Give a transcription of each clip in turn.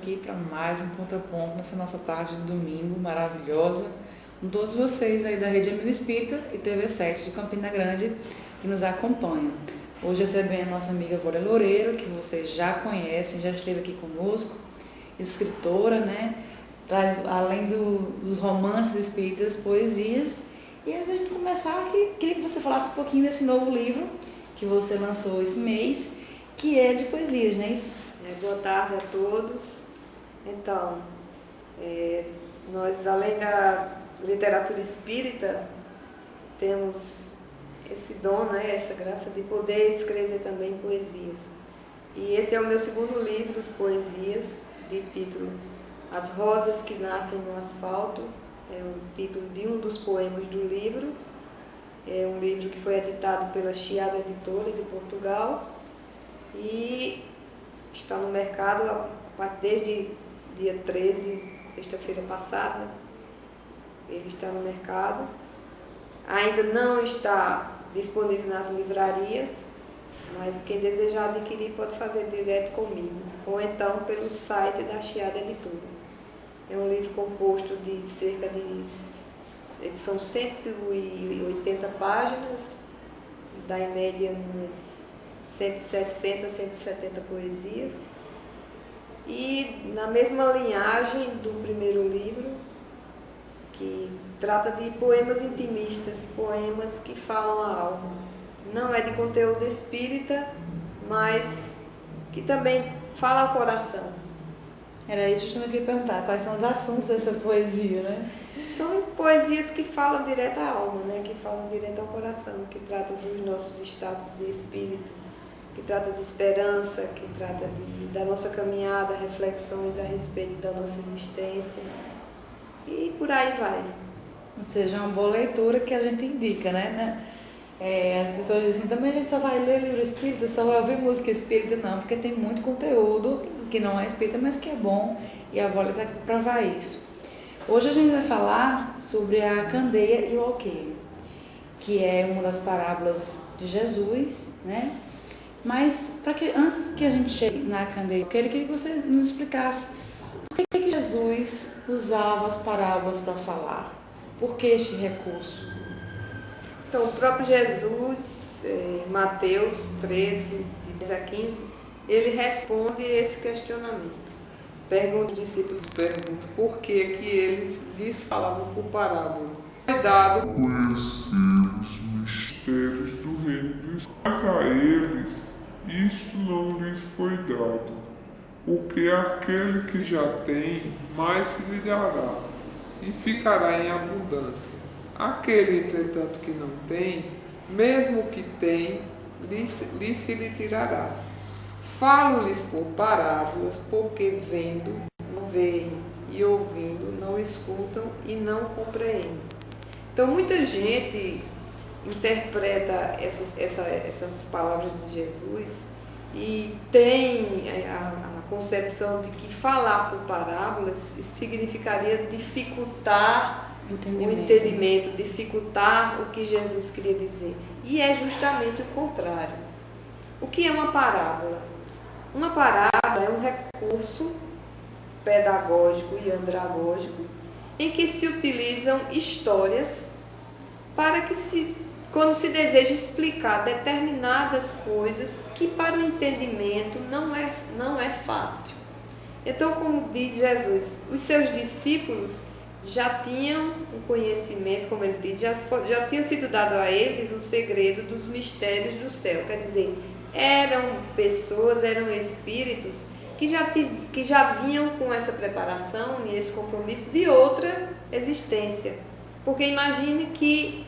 aqui para mais um Ponto a Ponto nessa nossa tarde de domingo maravilhosa, com todos vocês aí da Rede Amigo Espírita e TV7 de Campina Grande que nos acompanham. Hoje recebendo a nossa amiga Vólia Loureiro, que vocês já conhecem, já esteve aqui conosco, escritora, né? Traz, além dos romances espíritas, poesias. E antes da gente começar aqui, queria que você falasse um pouquinho desse novo livro que você lançou esse mês, que é de poesias, não é isso? Boa tarde a todos. Então, nós, além da literatura espírita, temos esse dom, né, essa graça de poder escrever também poesias. E esse é o meu segundo livro de poesias, de título As Rosas que Nascem no Asfalto. É o título de um dos poemas do livro. É um livro que foi editado pela Chiado Editora de Portugal e está no mercado desde dia 13, sexta-feira passada. Ele está no mercado. Ainda não está disponível nas livrarias, mas quem desejar adquirir pode fazer direto comigo, ou então pelo site da Chiado Editora. É um livro composto de cerca de... são 180 páginas, dá em média umas 160, 170 poesias. E na mesma linhagem do primeiro livro, que trata de poemas intimistas, poemas que falam a alma. Não é de conteúdo espírita, mas que também fala ao coração. Era isso justamente que eu ia perguntar, quais são os assuntos dessa poesia, né? São poesias que falam direto à alma, né? Que falam direto ao coração, que tratam dos nossos estados de espírito, que trata de esperança, que trata da nossa caminhada, reflexões a respeito da nossa existência. E por aí vai. Ou seja, uma boa leitura que a gente indica, né? As pessoas dizem assim, também a gente só vai ler livro espírita, só vai ouvir música espírita, não, porque tem muito conteúdo que não é espírita, mas que é bom, e a Vólia está aqui para provar isso. Hoje a gente vai falar sobre a candeia e o alqueire, que é uma das parábolas de Jesus, né? Mas antes que a gente chegue na candeia e o alqueire, eu queria que você nos explicasse por que Jesus usava as parábolas para falar. Por que este recurso? Então, o próprio Jesus, em Mateus 13, de 10 a 15, ele responde esse questionamento. Pergunta os discípulos, por que eles lhes falavam por parábola. Foi dado conhecer os mistérios do reino dos céus, mas a eles isto não lhes foi dado, porque aquele que já tem, mais se lhe dará, e ficará em abundância. Aquele, entretanto, que não tem, mesmo o que tem, se lhe tirará. Falo-lhes por parábolas, porque vendo, não veem, e ouvindo, não escutam e não compreendem. Então, muita gente interpreta essas palavras de Jesus e tem a concepção de que falar por parábolas significaria dificultar o entendimento, dificultar o que Jesus queria dizer. E é justamente o contrário. O que é uma parábola? Uma parábola é um recurso pedagógico e andragógico em que se utilizam histórias para que quando se deseja explicar determinadas coisas que para o entendimento não é fácil. Então, como diz Jesus, os seus discípulos já tinham o conhecimento, como ele diz, já tinha sido dado a eles o segredo dos mistérios do céu. Quer dizer, eram pessoas, eram espíritos que já vinham com essa preparação e esse compromisso de outra existência. Porque imagine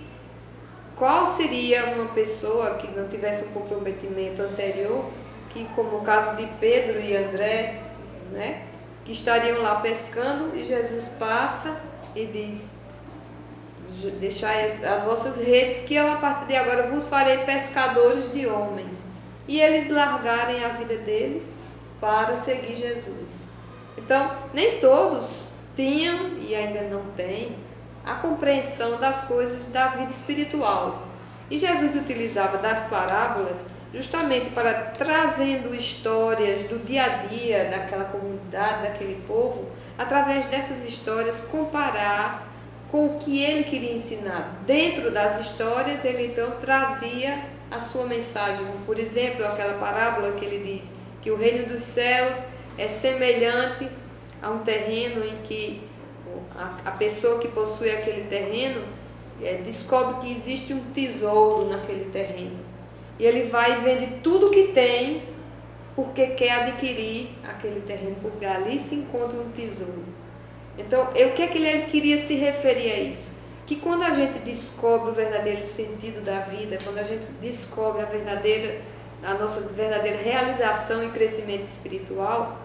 qual seria uma pessoa que não tivesse um comprometimento anterior, que como o caso de Pedro e André, né, que estariam lá pescando e Jesus passa e diz: deixai as vossas redes, que eu a partir de agora vos farei pescadores de homens. E eles largarem a vida deles para seguir Jesus. Então, nem todos tinham e ainda não têm a compreensão das coisas da vida espiritual. E Jesus utilizava das parábolas justamente para trazendo histórias do dia a dia daquela comunidade, daquele povo, através dessas histórias comparar com o que ele queria ensinar. Dentro das histórias, ele então trazia a sua mensagem. Por exemplo, aquela parábola que ele diz que o reino dos céus é semelhante a um terreno em que a pessoa que possui aquele terreno descobre que existe um tesouro naquele terreno. E ele vai e vende tudo que tem porque quer adquirir aquele terreno, porque ali se encontra um tesouro. Então, o que é que ele queria se referir a isso? Que quando a gente descobre o verdadeiro sentido da vida, quando a gente descobre a nossa verdadeira realização e crescimento espiritual,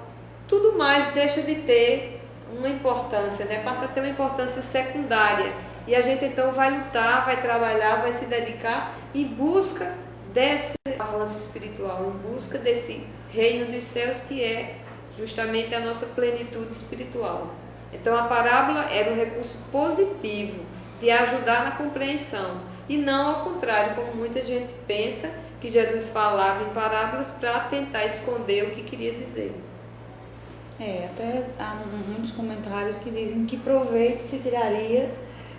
tudo mais deixa de ter uma importância, né? Passa a ter uma importância secundária. E a gente então vai lutar, vai trabalhar, vai se dedicar em busca desse avanço espiritual, em busca desse reino dos céus que é justamente a nossa plenitude espiritual. Então a parábola era um recurso positivo de ajudar na compreensão e não ao contrário, como muita gente pensa, que Jesus falava em parábolas para tentar esconder o que queria dizer. Até há muitos comentários que dizem que proveito se tiraria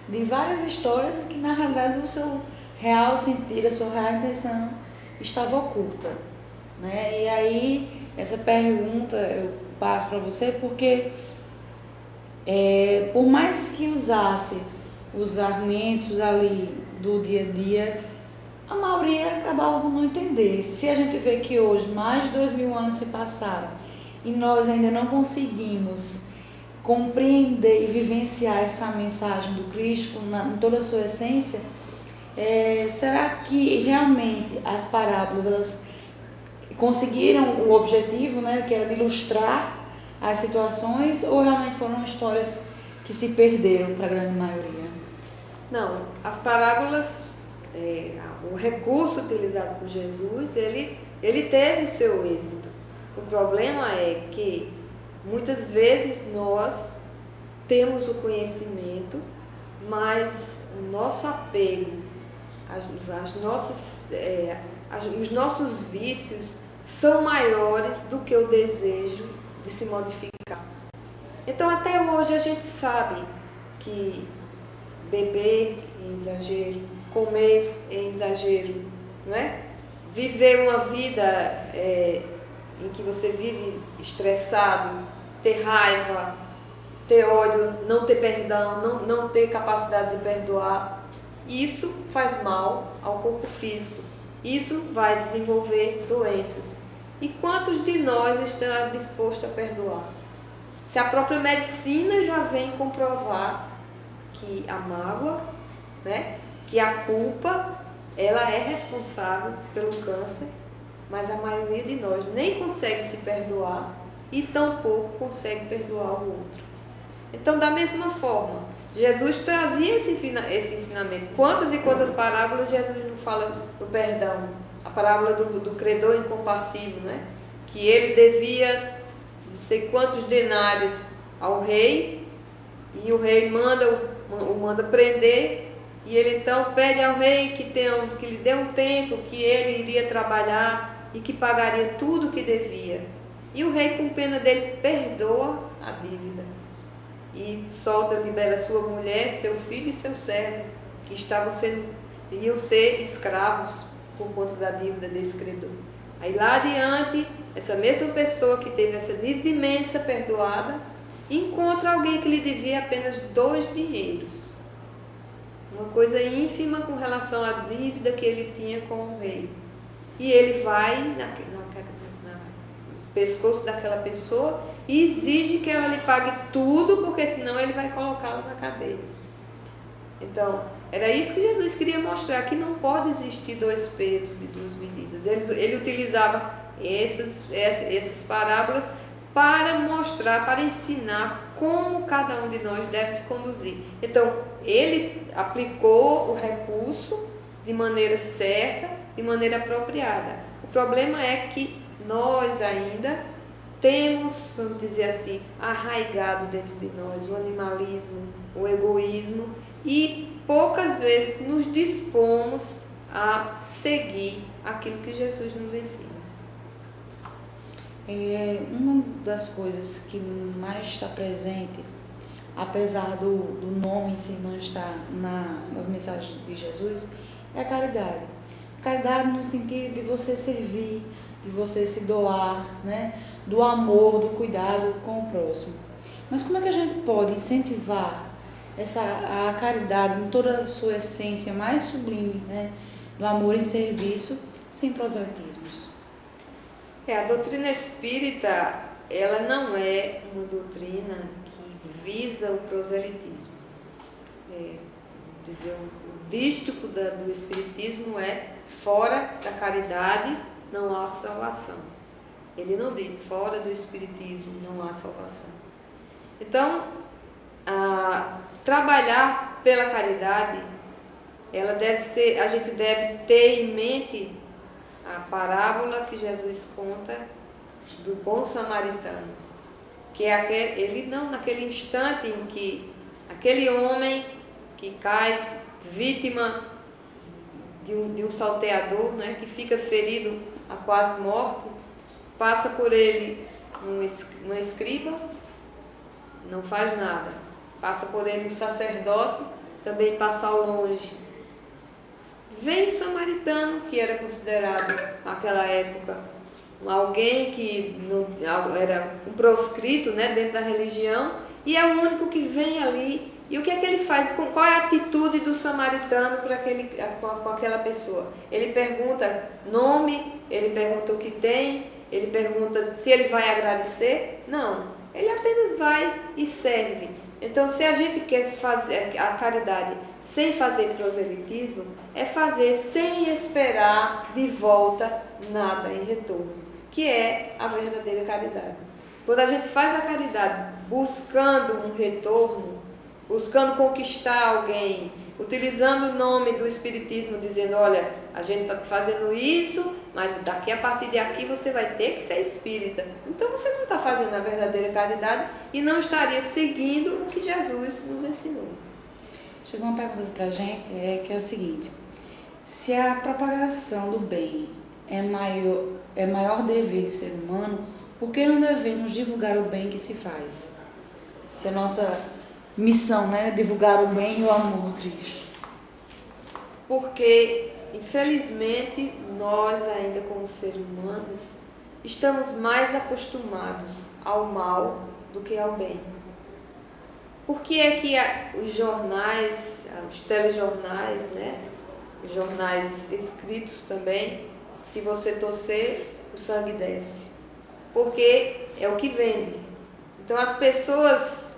de várias histórias que na realidade o seu real sentido, a sua real intenção estava oculta, né? E aí essa pergunta eu passo para você porque por mais que usasse os argumentos ali do dia a dia, a maioria acabava por não entender. Se a gente vê que hoje mais de 2000 anos se passaram e nós ainda não conseguimos compreender e vivenciar essa mensagem do Cristo em toda a sua essência, será que realmente as parábolas elas conseguiram o objetivo, né, que era de ilustrar as situações, ou realmente foram histórias que se perderam para a grande maioria? Não, as parábolas, o recurso utilizado por Jesus, ele teve o seu êxito. O problema é que muitas vezes nós temos o conhecimento, mas o nosso apego, os nossos vícios são maiores do que o desejo de se modificar. Então até hoje a gente sabe que beber em exagero, comer em exagero, não é? Viver uma vida em que você vive estressado, ter raiva, ter ódio, não ter perdão, não ter capacidade de perdoar, isso faz mal ao corpo físico. Isso vai desenvolver doenças. E quantos de nós estão dispostos a perdoar? Se a própria medicina já vem comprovar que a mágoa, né, que a culpa, ela é responsável pelo câncer, mas a maioria de nós nem consegue se perdoar e tampouco consegue perdoar o outro. Então, da mesma forma, Jesus trazia esse ensinamento. Quantas e quantas parábolas Jesus não fala do perdão? A parábola do credor incompassivo, né? Que ele devia não sei quantos denários ao rei e o rei o manda prender e ele então pede ao rei que lhe dê um tempo, que ele iria trabalhar e que pagaria tudo o que devia. E o rei, com pena dele, perdoa a dívida e libera sua mulher, seu filho e seu servo, que iam ser escravos por conta da dívida desse credor. Aí lá adiante, essa mesma pessoa que teve essa dívida imensa perdoada, encontra alguém que lhe devia apenas 2 dinheiros. Uma coisa ínfima com relação à dívida que ele tinha com o rei. E ele vai no pescoço daquela pessoa e exige que ela lhe pague tudo, porque senão ele vai colocá-la na cadeia. Então, era isso que Jesus queria mostrar, que não pode existir 2 pesos e 2 medidas. Ele utilizava essas parábolas para mostrar, para ensinar como cada um de nós deve se conduzir. Então, ele aplicou o recurso de maneira certa, de maneira apropriada. O problema é que nós ainda temos, vamos dizer assim, arraigado dentro de nós o animalismo, o egoísmo, e poucas vezes nos dispomos a seguir aquilo que Jesus nos ensina. Uma das coisas que mais está presente, apesar do nome em si não estar nas mensagens de Jesus, é a caridade. Caridade no sentido de você servir, de você se doar, né? Do amor, do cuidado com o próximo. Mas como é que a gente pode incentivar a caridade em toda a sua essência mais sublime, né? Do amor em serviço, sem proselitismos? A doutrina espírita, ela não é uma doutrina que visa o proselitismo. O dístico do espiritismo é: fora da caridade não há salvação. Ele não diz fora do espiritismo não há salvação. Então, trabalhar pela caridade, a gente deve ter em mente a parábola que Jesus conta do bom samaritano, que é ele não naquele instante em que aquele homem que cai vítima de um salteador, né, que fica ferido a quase morte, passa por ele um escriba, não faz nada. Passa por ele um sacerdote, também passa ao longe. Vem o samaritano, que era considerado naquela época alguém que era um proscrito, né, dentro da religião, e é o único que vem ali. E o que é que ele faz? Qual é a atitude do samaritano com aquela pessoa? Ele pergunta nome, ele pergunta o que tem, ele pergunta se ele vai agradecer. Não, ele apenas vai e serve. Então, se a gente quer fazer a caridade sem fazer proselitismo, é fazer sem esperar de volta nada em retorno, que é a verdadeira caridade. Quando a gente faz a caridade buscando um retorno, buscando conquistar alguém, utilizando o nome do espiritismo, dizendo: olha, a gente está fazendo isso, mas a partir de aqui você vai ter que ser espírita. Então você não está fazendo a verdadeira caridade e não estaria seguindo o que Jesus nos ensinou. Chegou uma pergunta para a gente, que é o seguinte: se a propagação do bem é maior dever do ser humano, por que não devemos divulgar o bem que se faz? Se a nossa missão, né, é divulgar o bem e o amor de Cristo. Porque, infelizmente, nós ainda como seres humanos estamos mais acostumados ao mal do que ao bem. Por que é que os jornais, os telejornais, né, os jornais escritos também, se você torcer, o sangue desce? Porque é o que vende. Então as pessoas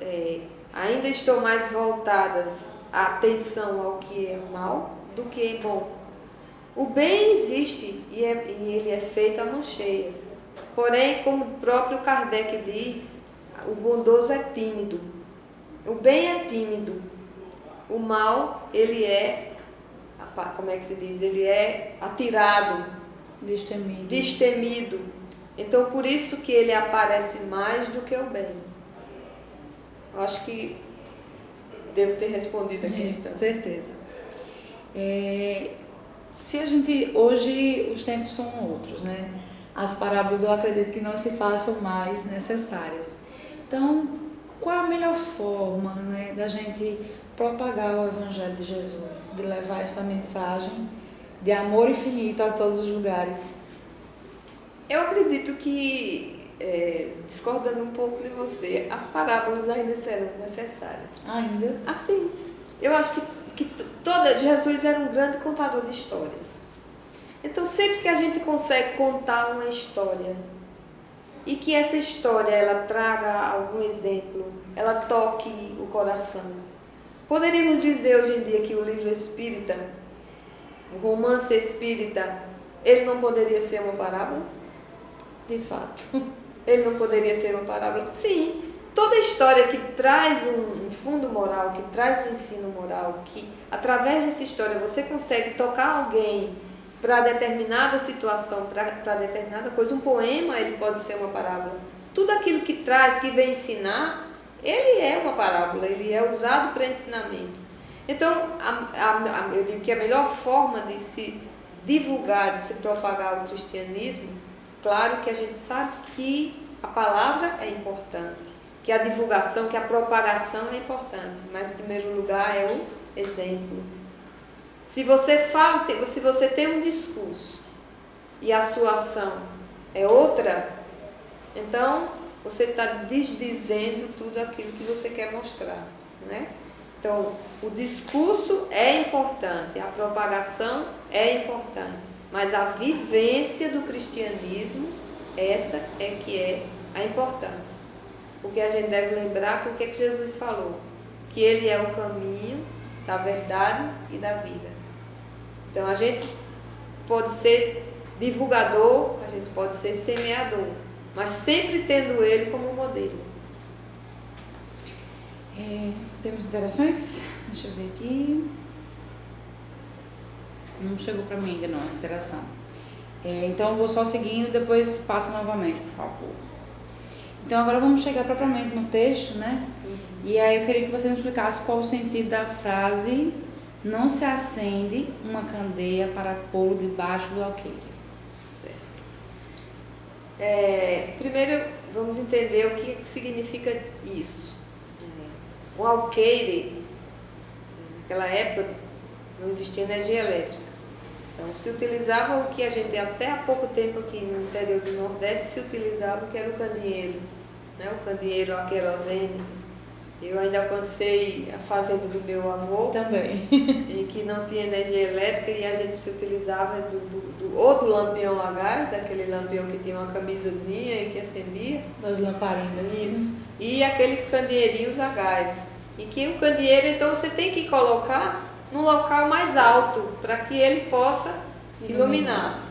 ainda estão mais voltadas a atenção ao que é mal do que é bom. O bem existe e ele é feito a mãos cheias. Porém, como o próprio Kardec diz, o bondoso é tímido. O bem é tímido. O mal, ele é, como é que se diz? Ele é atirado, destemido. Então, por isso que ele aparece mais do que o bem. Eu acho que devo ter respondido a questão. Com certeza. Se a gente, hoje os tempos são outros, né? As parábolas eu acredito que não se façam mais necessárias. Então, qual a melhor forma, né, da gente propagar o Evangelho de Jesus, de levar esta mensagem de amor infinito a todos os lugares? Eu acredito que, discordando um pouco de você, as parábolas ainda serão necessárias. Ainda? Assim, eu acho que Jesus era um grande contador de histórias. Então, sempre que a gente consegue contar uma história e que essa história ela traga algum exemplo, ela toque o coração. Poderíamos dizer hoje em dia que o livro espírita, o romance espírita, ele não poderia ser uma parábola? De fato. Ele não poderia ser uma parábola? Sim. Toda história que traz um fundo moral, que traz um ensino moral, que através dessa história você consegue tocar alguém para determinada situação, para determinada coisa, um poema ele pode ser uma parábola. Tudo aquilo que traz, que vem ensinar, ele é uma parábola, ele é usado para ensinamento. Então, eu digo que a melhor forma de se divulgar, de se propagar o cristianismo, claro que a gente sabe que a palavra é importante, que a divulgação, que a propagação é importante, mas em primeiro lugar é o exemplo. Se você tem um discurso e a sua ação é outra, então você está desdizendo tudo aquilo que você quer mostrar, né? Então, o discurso é importante, a propagação é importante, mas a vivência do cristianismo, essa é que é a importância. Porque a gente deve lembrar que o que Jesus falou, que Ele é o caminho da verdade e da vida. Então, a gente pode ser divulgador, a gente pode ser semeador, mas sempre tendo Ele como modelo. Temos interações? Deixa eu ver aqui. Não chegou para mim ainda não, a interação. Então eu vou só seguindo, depois passa novamente, por favor. Então agora vamos chegar propriamente no texto, né? E aí eu queria que você nos explicasse qual o sentido da frase: não se acende uma candeia para pô-lo debaixo do alqueire. Certo. Primeiro vamos entender o que significa isso. O alqueire, naquela época não existia energia elétrica. Então se utilizava o que a gente até há pouco tempo aqui no interior do Nordeste se utilizava, que era o candeeiro, né? O candeeiro a querosene. Eu ainda alcancei a fazenda do meu avô Também. em que não tinha energia elétrica e a gente se utilizava ou do lampião a gás, aquele lampião que tinha uma camisazinha e que acendia. Das lamparinas. Isso. E aqueles candeeirinhos a gás. E que o candeeiro, então, você tem que colocar num local mais alto para que ele possa iluminar.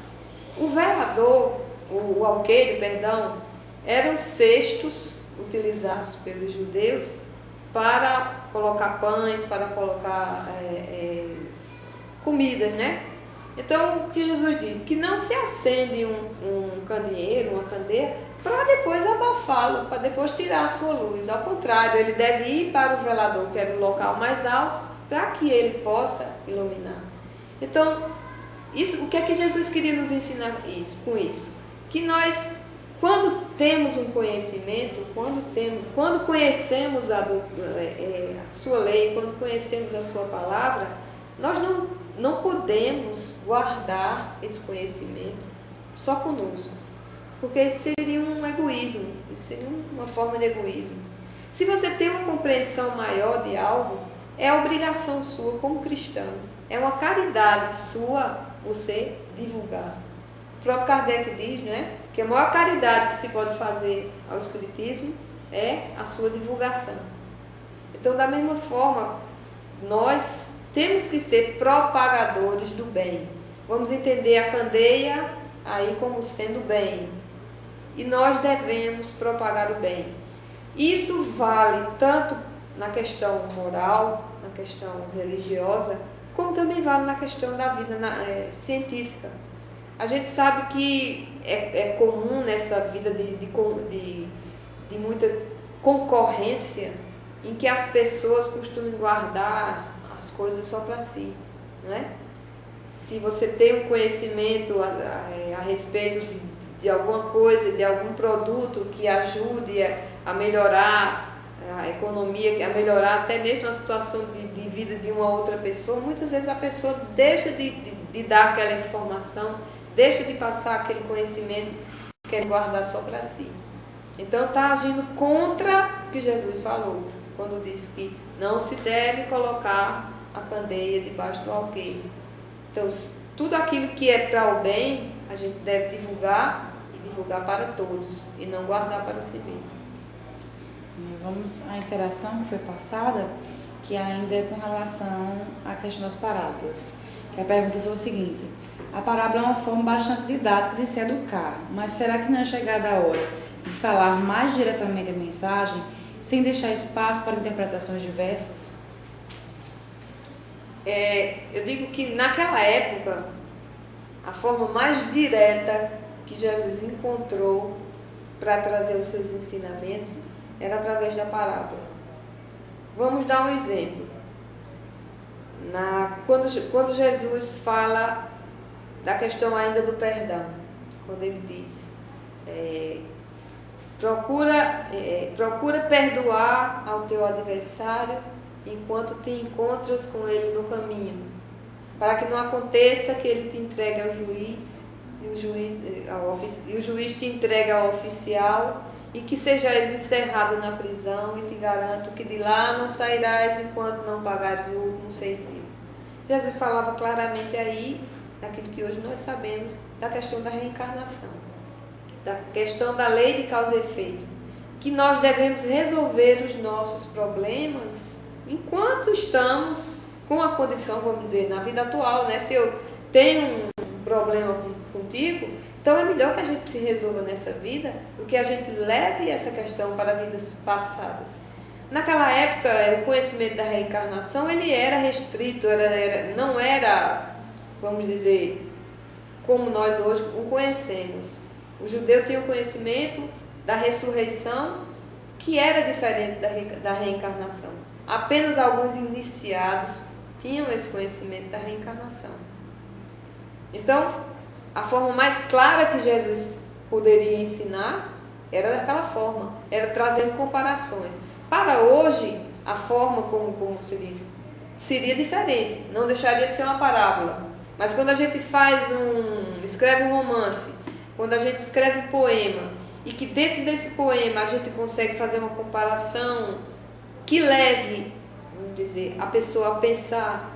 O velador, o alqueire, perdão, eram cestos utilizados pelos judeus para colocar pães, para colocar comidas, né? Então, o que Jesus diz? Que não se acende um candeeiro, uma candeia, para depois abafá-lo, para depois tirar a sua luz. Ao contrário, ele deve ir para o velador, que era o local mais alto, para que ele possa iluminar. Então, o que é que Jesus queria nos ensinar com isso? Que nós, quando temos um conhecimento, quando conhecemos a sua lei, quando conhecemos a sua palavra, nós não podemos guardar esse conhecimento só conosco, porque isso seria um egoísmo, isso seria uma forma de egoísmo. Se você tem uma compreensão maior de algo, é obrigação sua como cristão, é uma caridade sua você divulgar. O próprio Kardec diz, né, que a maior caridade que se pode fazer ao Espiritismo é a sua divulgação. Então, da mesma forma, nós temos que ser propagadores do bem. Vamos entender a candeia aí como sendo bem. E nós devemos propagar o bem. Isso vale tanto na questão moral, na questão religiosa, como também vale na questão da vida científica. A gente sabe que é comum nessa vida de muita concorrência, em que as pessoas costumam guardar as coisas só para si, não é? Se você tem um conhecimento a respeito de alguma coisa, de algum produto que ajude a melhorar a economia, a melhorar até mesmo a situação de vida de uma outra pessoa, muitas vezes a pessoa deixa de dar aquela informação, deixa de passar aquele conhecimento que quer guardar só para si. Então está agindo contra o que Jesus falou, quando disse que não se deve colocar a candeia debaixo do alqueire. Então, tudo aquilo que é para o bem, a gente deve divulgar e divulgar para todos, e não guardar para si mesmo. Vamos à interação que foi passada, que ainda é com relação à questão das parábolas. Que a pergunta foi o seguinte: a parábola é uma forma bastante didática de se educar, mas será que não é chegada a hora de falar mais diretamente a mensagem, sem deixar espaço para interpretações diversas? Eu digo que naquela época, a forma mais direta que Jesus encontrou para trazer os seus ensinamentos era através da parábola. Vamos dar um exemplo. Quando Jesus fala da questão ainda do perdão, quando ele diz, procura perdoar ao teu adversário enquanto te encontras com ele no caminho, para que não aconteça que ele te entregue ao juiz, e o juiz te entregue ao oficial, e que sejais encerrado na prisão, e te garanto que de lá não sairás enquanto não pagares o último centavo. Jesus falava claramente aí, daquilo que hoje nós sabemos, da questão da reencarnação, da questão da lei de causa e efeito, que nós devemos resolver os nossos problemas enquanto estamos com a condição, vamos dizer, na vida atual, né? Se eu tenho um problema contigo, então é melhor que a gente se resolva nessa vida do que a gente leve essa questão para vidas passadas. Naquela época, o conhecimento da reencarnação ele era restrito, não era, vamos dizer, como nós hoje o conhecemos. O judeu tinha o conhecimento da ressurreição, que era diferente da reencarnação. Apenas alguns iniciados tinham esse conhecimento da reencarnação. Então, a forma mais clara que Jesus poderia ensinar era daquela forma, era trazendo comparações. Para hoje, a forma como você diz, seria diferente, não deixaria de ser uma parábola. Mas quando a gente escreve um romance, quando a gente escreve um poema, e que dentro desse poema a gente consegue fazer uma comparação que leve, vamos dizer, a pessoa a pensar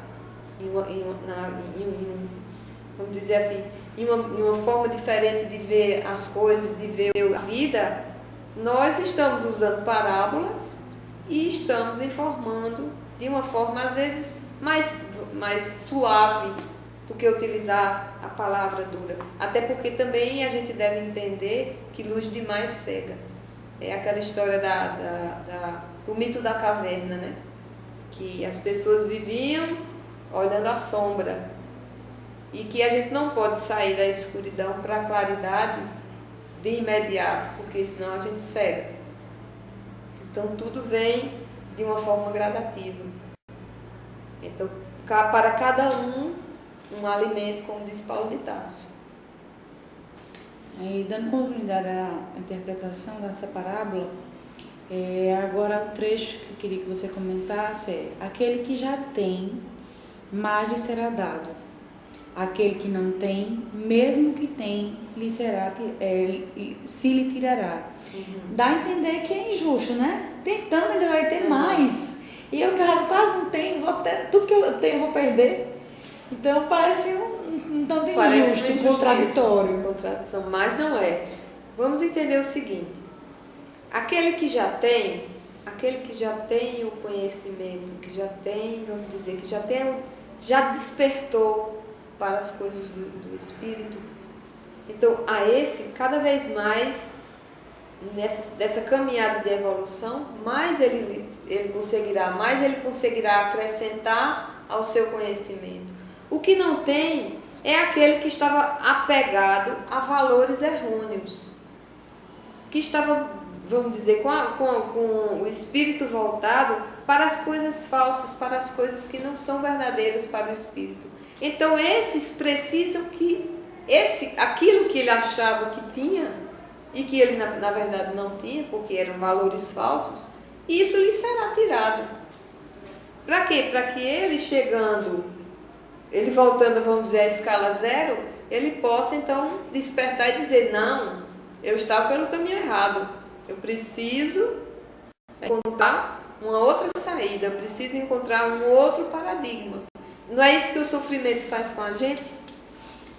vamos dizer assim, em uma forma diferente de ver as coisas, de ver a vida, nós estamos usando parábolas e estamos informando de uma forma, às vezes, mais suave do que utilizar a palavra dura. Até porque também a gente deve entender que luz demais cega. É aquela história do mito da caverna, né? Que as pessoas viviam olhando a sombra. E que a gente não pode sair da escuridão para a claridade de imediato, porque senão a gente cega. Então tudo vem de uma forma gradativa. Então, para cada um alimento, como diz Paulo de Tarso. Aí, dando continuidade à interpretação dessa parábola, agora o trecho que eu queria que você comentasse é: aquele que já tem, mais lhe será dado. Aquele que não tem, mesmo que tem, se lhe tirará. Uhum. Dá a entender que é injusto, né? Tentando ainda vai ter mais. E eu quase não tenho, tudo que eu tenho eu vou perder. Então parece um tanto injusto, contraditório. Contradição, mas não é. Vamos entender o seguinte: aquele que já tem o conhecimento, que já tem, vamos dizer, já despertou para as coisas do Espírito. Então, a esse, cada vez mais, nessa caminhada de evolução, mais ele conseguirá acrescentar ao seu conhecimento. O que não tem é aquele que estava apegado a valores errôneos, que estava, vamos dizer, com o espírito voltado para as coisas falsas, para as coisas que não são verdadeiras para o espírito. Então esses precisam que aquilo que ele achava que tinha e que ele na verdade não tinha, porque eram valores falsos, isso lhe será tirado. Para quê? Para que ele voltando, vamos dizer, à escala zero, ele possa então despertar e dizer: não, eu estava pelo caminho errado, eu preciso encontrar uma outra saída, eu preciso encontrar um outro paradigma. Não é isso que o sofrimento faz com a gente?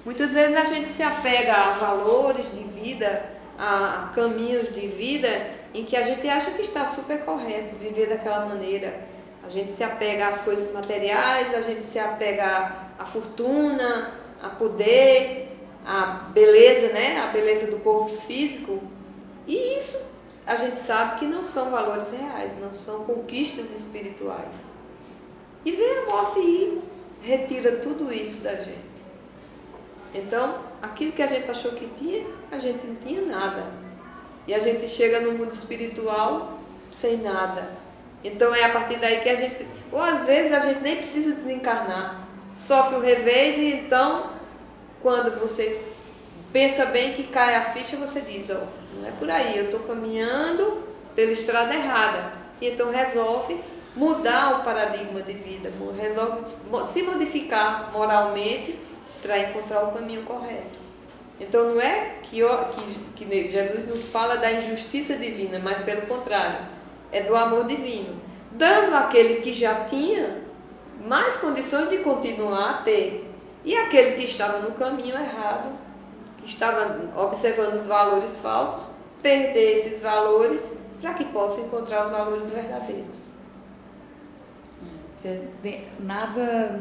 Muitas vezes a gente se apega a valores de vida, a caminhos de vida em que a gente acha que está super correto viver daquela maneira. A gente se apega às coisas materiais, a gente se apega à fortuna, a poder, à beleza, né? A beleza do corpo físico. E isso a gente sabe que não são valores reais, não são conquistas espirituais. E vem a morte e retira tudo isso da gente. Então, aquilo que a gente achou que tinha, a gente não tinha nada. E a gente chega no mundo espiritual sem nada. Então é a partir daí que a gente, ou às vezes a gente nem precisa desencarnar, sofre o revés e então, quando você pensa bem que cai a ficha, você diz, ó, não é por aí, eu estou caminhando pela estrada errada. E então resolve mudar o paradigma de vida, resolve se modificar moralmente para encontrar o caminho correto. Então não é que Jesus nos fala da injustiça divina, mas pelo contrário, é do amor divino, dando àquele que já tinha mais condições de continuar a ter, e aquele que estava no caminho errado, que estava observando os valores falsos, perder esses valores para que possa encontrar os valores verdadeiros. Nada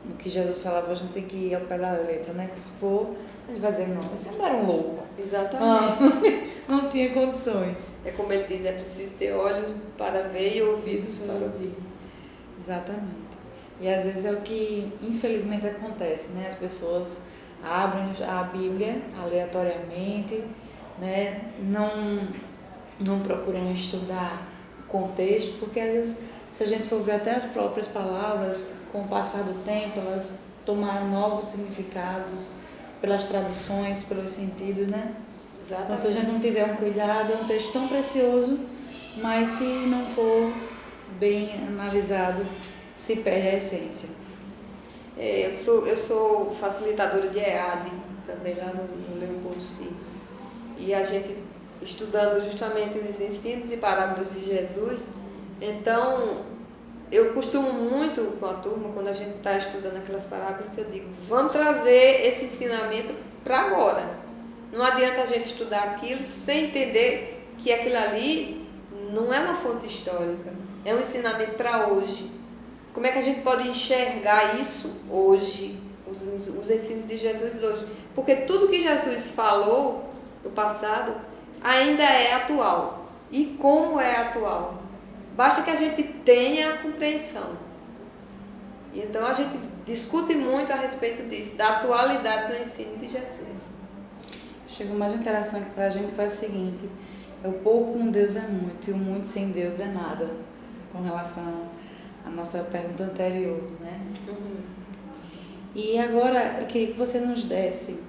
no que Jesus falava, a gente tem que ir ao pé da letra, né? Que se for, a gente vai dizer, não, esse homem era um louco. Exatamente. Não tinha condições. É como ele diz, é preciso ter olhos para ver e ouvidos para ouvir. Exatamente. E às vezes é o que infelizmente acontece, né? As pessoas abrem a Bíblia aleatoriamente, né? Não procuram estudar o contexto, porque às vezes, se a gente for ver até as próprias palavras, com o passar do tempo, elas tomaram novos significados pelas traduções, pelos sentidos, né? Exatamente. Então, se a gente não tiver um cuidado, é um texto tão precioso, mas se não for bem analisado, se perde a essência. Eu sou facilitadora de EAD, também lá no Leopoldo Si. E a gente, estudando justamente os ensinos e parábolas de Jesus, então eu costumo muito com a turma, quando a gente está estudando aquelas parábolas, eu digo, vamos trazer esse ensinamento para agora. Não adianta a gente estudar aquilo sem entender que aquilo ali não é uma fonte histórica, é um ensinamento para hoje. Como é que a gente pode enxergar isso hoje, os ensinos de Jesus hoje? Porque tudo que Jesus falou do passado ainda é atual. E como é atual? Basta que a gente tenha a compreensão. E então a gente discute muito a respeito disso, da atualidade do ensino de Jesus. Chegou mais interessante para a gente foi o seguinte, o pouco com Deus é muito e o muito sem Deus é nada, com relação à nossa pergunta anterior, né? Uhum. E agora eu queria que você nos desse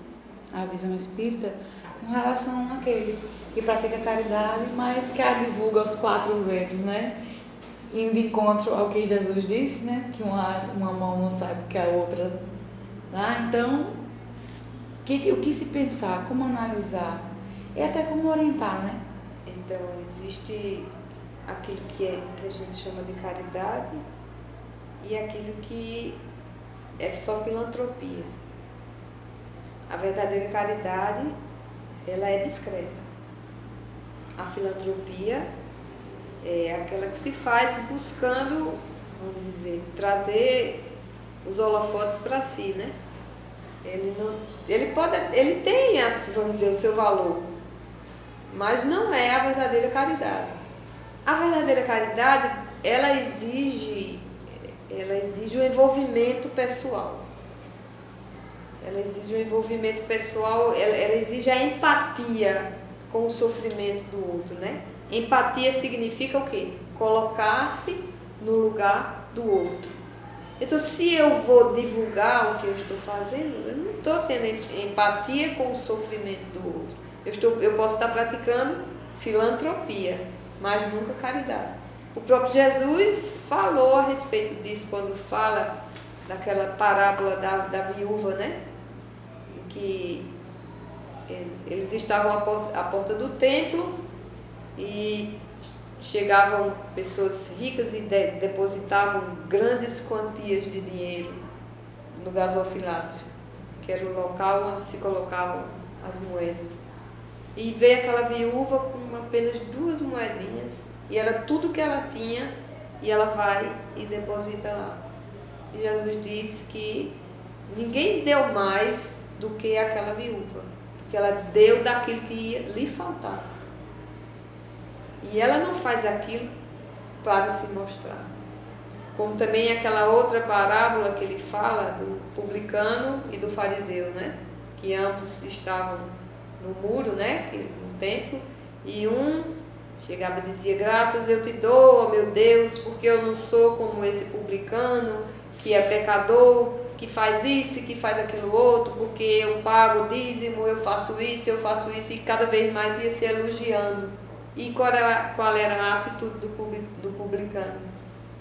a visão espírita com relação àquele que pratica caridade, mas que a divulga aos quatro ventos, né? Indo de encontro ao que Jesus disse, né? Que uma mão não sabe o que a outra dá. Então, o que se pensar, como analisar e até como orientar, né? Então, existe aquilo que a gente chama de caridade e aquilo que é só filantropia. A verdadeira caridade, ela é discreta. A filantropia é aquela que se faz buscando, vamos dizer, trazer os holofotes para si, né? Ele tem, vamos dizer, o seu valor, mas não é a verdadeira caridade. A verdadeira caridade, ela exige o envolvimento pessoal. Ela exige o envolvimento pessoal, ela exige a empatia com o sofrimento do outro, né? Empatia significa o quê? Colocar-se no lugar do outro. Então, se eu vou divulgar o que eu estou fazendo, eu não estou tendo empatia com o sofrimento do outro. Eu posso estar praticando filantropia, mas nunca caridade. O próprio Jesus falou a respeito disso quando fala daquela parábola da viúva, né? Que eles estavam à porta do templo e chegavam pessoas ricas e depositavam grandes quantias de dinheiro no gasofilácio, que era o local onde se colocavam as moedas. E veio aquela viúva com apenas 2 moedinhas, e era tudo que ela tinha, e ela vai e deposita lá. E Jesus disse que ninguém deu mais do que aquela viúva, porque ela deu daquilo que ia lhe faltar. E ela não faz aquilo para se mostrar. Como também aquela outra parábola que ele fala do publicano e do fariseu, né? Que ambos estavam no muro, né? No templo, e um Chegava e dizia: graças eu te dou, ó meu Deus, porque eu não sou como esse publicano, que é pecador, que faz isso e que faz aquilo outro, porque eu pago o dízimo, eu faço isso, e cada vez mais ia se elogiando. E qual era a atitude do publicano?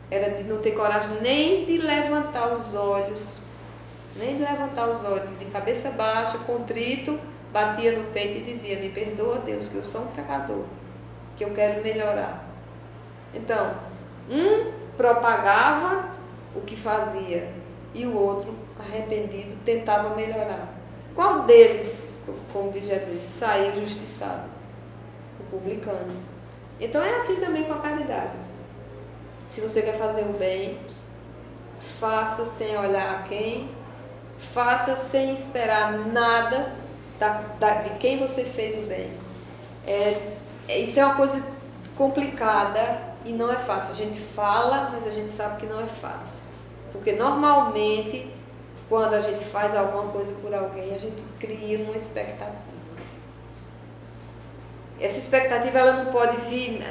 Era de não ter coragem nem de levantar os olhos, de cabeça baixa, contrito, batia no peito e dizia: me perdoa, Deus, que eu sou um pecador, que eu quero melhorar. Então, um propagava o que fazia e o outro, arrependido, tentava melhorar. Qual deles, como diz Jesus, saiu justiçado? O publicano. Então é assim também com a caridade. Se você quer fazer o bem, faça sem olhar a quem, faça sem esperar nada de quem você fez o bem. Isso é uma coisa complicada e não é fácil. A gente fala, mas a gente sabe que não é fácil. Porque normalmente, quando a gente faz alguma coisa por alguém, a gente cria uma expectativa. Essa expectativa ela não pode vir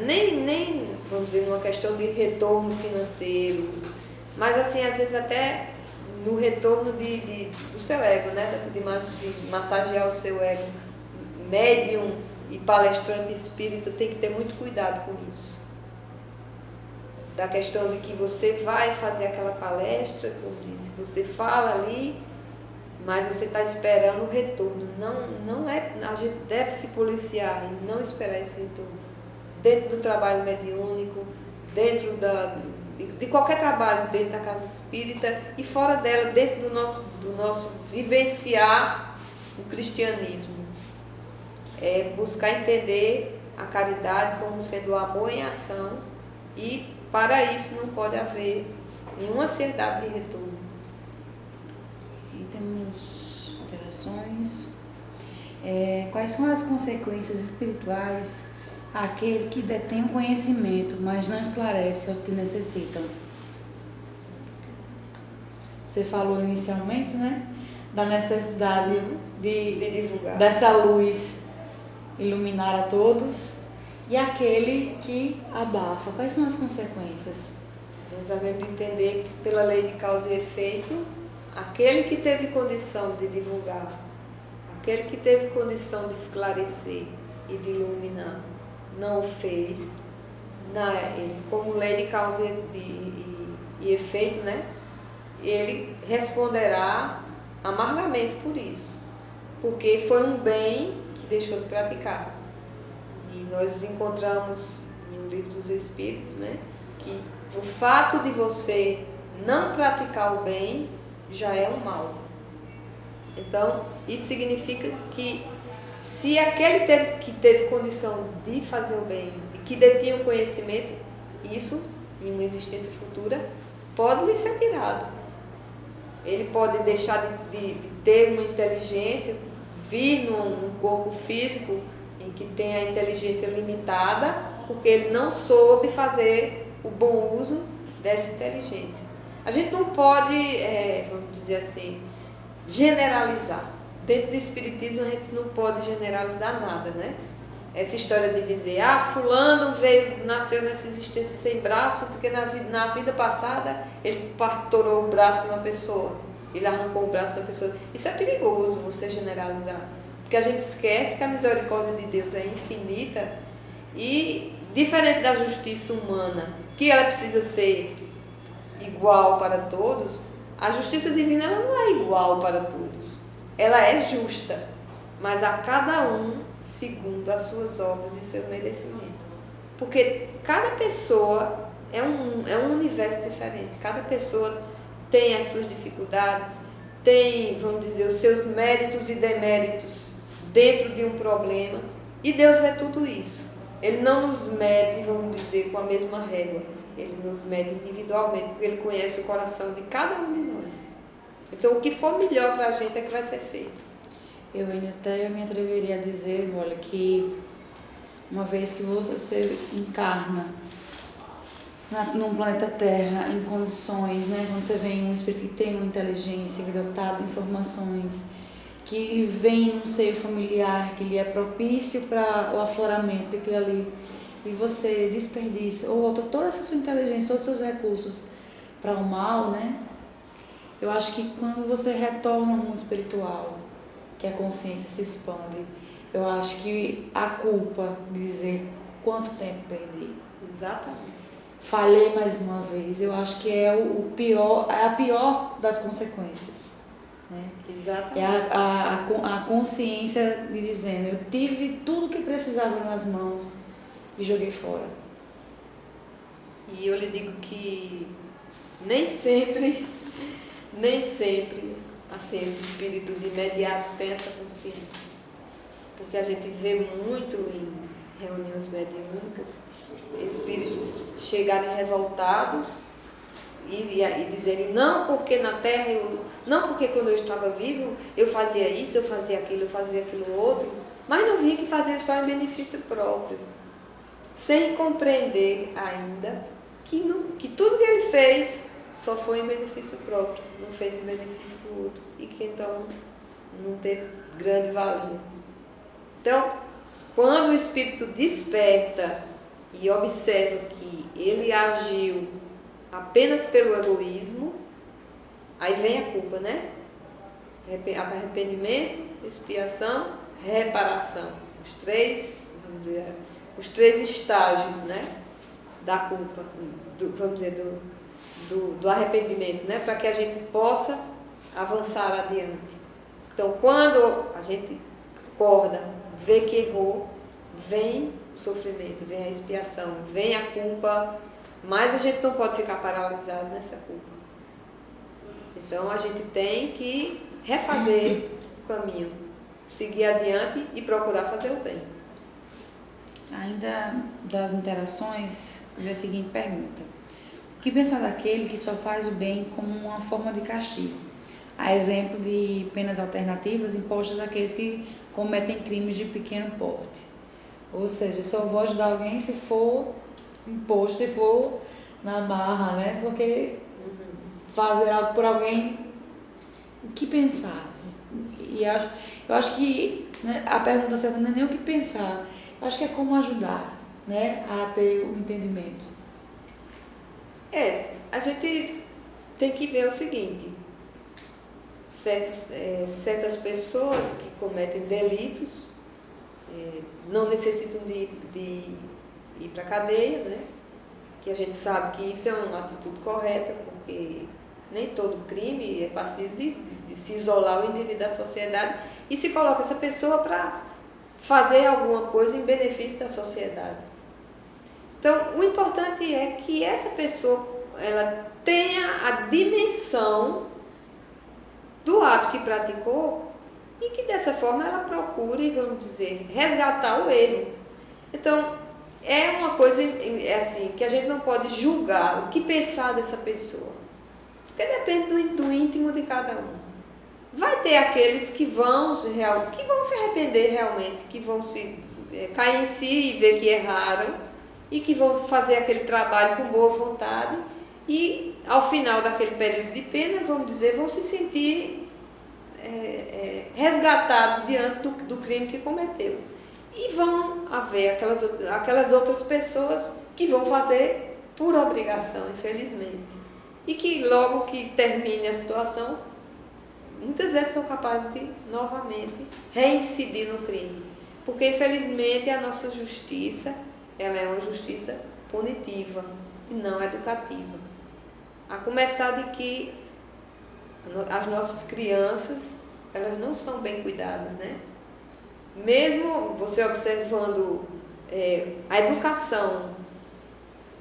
nem, vamos dizer, numa questão de retorno financeiro, mas assim, às vezes até no retorno do seu ego, né? de massagear o seu ego. Médium e palestrante espírita tem que ter muito cuidado com isso. Da questão de que você vai fazer aquela palestra, como disse, você fala ali, mas você está esperando o retorno. Não é, a gente deve se policiar e não esperar esse retorno. Dentro do trabalho mediúnico, dentro de qualquer trabalho dentro da casa espírita e fora dela, dentro do nosso vivenciar o cristianismo. É buscar entender a caridade como sendo o amor em ação, e para isso não pode haver nenhuma ansiedade de retorno. E temos alterações. Quais são as consequências espirituais àquele que detém o conhecimento, mas não esclarece aos que necessitam? Você falou inicialmente, né, da necessidade de divulgar, dessa luz iluminar a todos, e aquele que abafa. Quais são as consequências? Nós devemos entender que, pela lei de causa e efeito, aquele que teve condição de divulgar, aquele que teve condição de esclarecer e de iluminar, não o fez, como lei de causa e efeito, né? Ele responderá amargamente por isso, porque foi um bem que deixou de praticar. E nós encontramos no Livro dos Espíritos, né, que o fato de você não praticar o bem já é um mal. Então, isso significa que se aquele que teve condição de fazer o bem e que detinha o conhecimento, isso, em uma existência futura, pode lhe ser tirado. Ele pode deixar de ter uma inteligência, vir num corpo físico em que tem a inteligência limitada, porque ele não soube fazer o bom uso dessa inteligência. A gente não pode, vamos dizer assim, generalizar. Dentro do Espiritismo a gente não pode generalizar nada, né? Essa história de dizer, fulano nasceu nessa existência sem braço, porque na vida passada ele partorou o braço de uma pessoa, ele arrancou o braço de uma pessoa. Isso é perigoso, você generalizar, porque a gente esquece que a misericórdia de Deus é infinita e, diferente da justiça humana, que ela precisa ser igual para todos, a justiça divina ela não é igual para todos. Ela é justa, mas a cada um segundo as suas obras e seu merecimento. Porque cada pessoa é um universo diferente. Cada pessoa tem as suas dificuldades, tem, vamos dizer, os seus méritos e deméritos dentro de um problema. E Deus vê tudo isso. Ele não nos mede, vamos dizer, com a mesma régua. Ele nos mede individualmente, porque Ele conhece o coração de cada um de nós. Então, o que for melhor para a gente é que vai ser feito. Eu até me atreveria a dizer, olha, que uma vez que você encarna num planeta Terra, em condições, né, quando você vem um espírito que tem uma inteligência, que é dotado de informações, que vem num seio familiar, que lhe é propício para o afloramento daquilo ali, e você desperdiça, ou volta toda essa sua inteligência, todos os seus recursos para o mal, né? Eu acho que quando você retorna ao mundo espiritual, que a consciência se expande, eu acho que a culpa de dizer quanto tempo perdi. Exatamente. Falhei mais uma vez, eu acho que é o pior, é a pior das consequências, né? Exatamente. É a consciência de dizendo, eu tive tudo que precisava nas mãos e joguei fora. E eu lhe digo que nem sempre, assim, esse espírito de imediato tem essa consciência. Porque a gente vê muito em reuniões mediúnicas espíritos chegarem revoltados e dizerem, não porque na Terra, não porque quando eu estava vivo eu fazia isso, eu fazia aquilo outro, mas não via que fazia só em benefício próprio, sem compreender ainda que tudo que ele fez só foi em benefício próprio, não fez em benefício do outro, e que então não teve grande valia. Então, quando o espírito desperta e observa que ele agiu apenas pelo egoísmo, aí vem a culpa, né? Arrependimento, expiação, reparação. Os três estágios, né, da culpa, do arrependimento, né? Para que a gente possa avançar adiante. Então, quando a gente acorda, vê que errou, vem o sofrimento, vem a expiação, vem a culpa, mas a gente não pode ficar paralisado nessa culpa. Então a gente tem que refazer o caminho, seguir adiante e procurar fazer o bem. Ainda das interações, veio a seguinte pergunta. O que pensar daquele que só faz o bem como uma forma de castigo? A exemplo de penas alternativas impostas àqueles que cometem crimes de pequeno porte. Ou seja, só vou ajudar alguém se for imposto, se for na marra, né? Porque fazer algo por alguém, o que pensar? E eu acho que, né, a pergunta certa não é nem o que pensar, eu acho que é como ajudar, né, a ter o entendimento. A gente tem que ver o seguinte, certas pessoas que cometem delitos não necessitam de ir para a cadeia, né? Que a gente sabe que isso é uma atitude correta, porque nem todo crime é passível de se isolar o indivíduo da sociedade e se coloca essa pessoa para fazer alguma coisa em benefício da sociedade. Então, o importante é que essa pessoa ela tenha a dimensão do ato que praticou e que dessa forma ela procure, vamos dizer, resgatar o erro. Então, é uma coisa assim, que a gente não pode julgar o que pensar dessa pessoa, porque depende do íntimo de cada um. Vai ter aqueles que vão se arrepender realmente, que vão cair em si e ver que erraram e que vão fazer aquele trabalho com boa vontade e ao final daquele período de pena, vamos dizer, vão se sentir resgatados diante do crime que cometeu. E vão haver aquelas outras pessoas que vão fazer por obrigação, infelizmente. E que logo que termine a situação, muitas vezes são capazes de novamente reincidir no crime. Porque infelizmente a nossa justiça, ela é uma justiça punitiva e não educativa. A começar de que as nossas crianças, elas não são bem cuidadas, né? Mesmo você observando a educação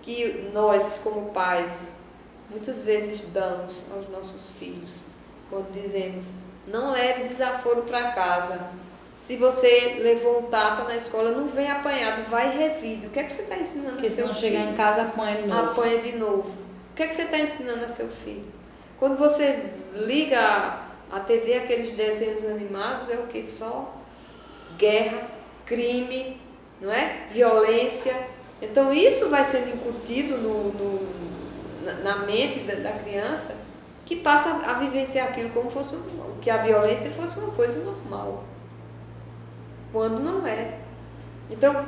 que nós, como pais, muitas vezes damos aos nossos filhos, quando dizemos, não leve desaforo para casa. Se você levou um tapa na escola, não vem apanhado, vai revido. O que é que você está ensinando a seu filho? Porque se não chegar em casa, apanha de novo. Apanha de novo. O que é que você está ensinando a seu filho? Quando você liga a TV, aqueles desenhos animados, é o que? Só guerra, crime, não é? Violência. Então isso vai sendo incutido na mente da criança que passa a vivenciar aquilo como fosse que a violência fosse uma coisa normal, quando não é. Então,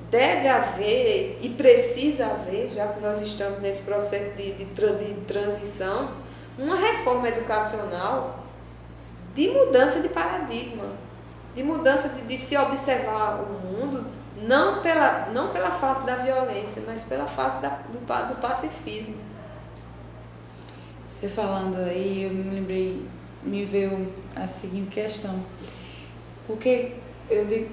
deve haver e precisa haver, já que nós estamos nesse processo de transição, uma reforma educacional de mudança de paradigma, de mudança de se observar o mundo não pela face da violência, mas pela face do pacifismo. Você falando aí, eu me lembrei, me veio a seguinte questão. Porque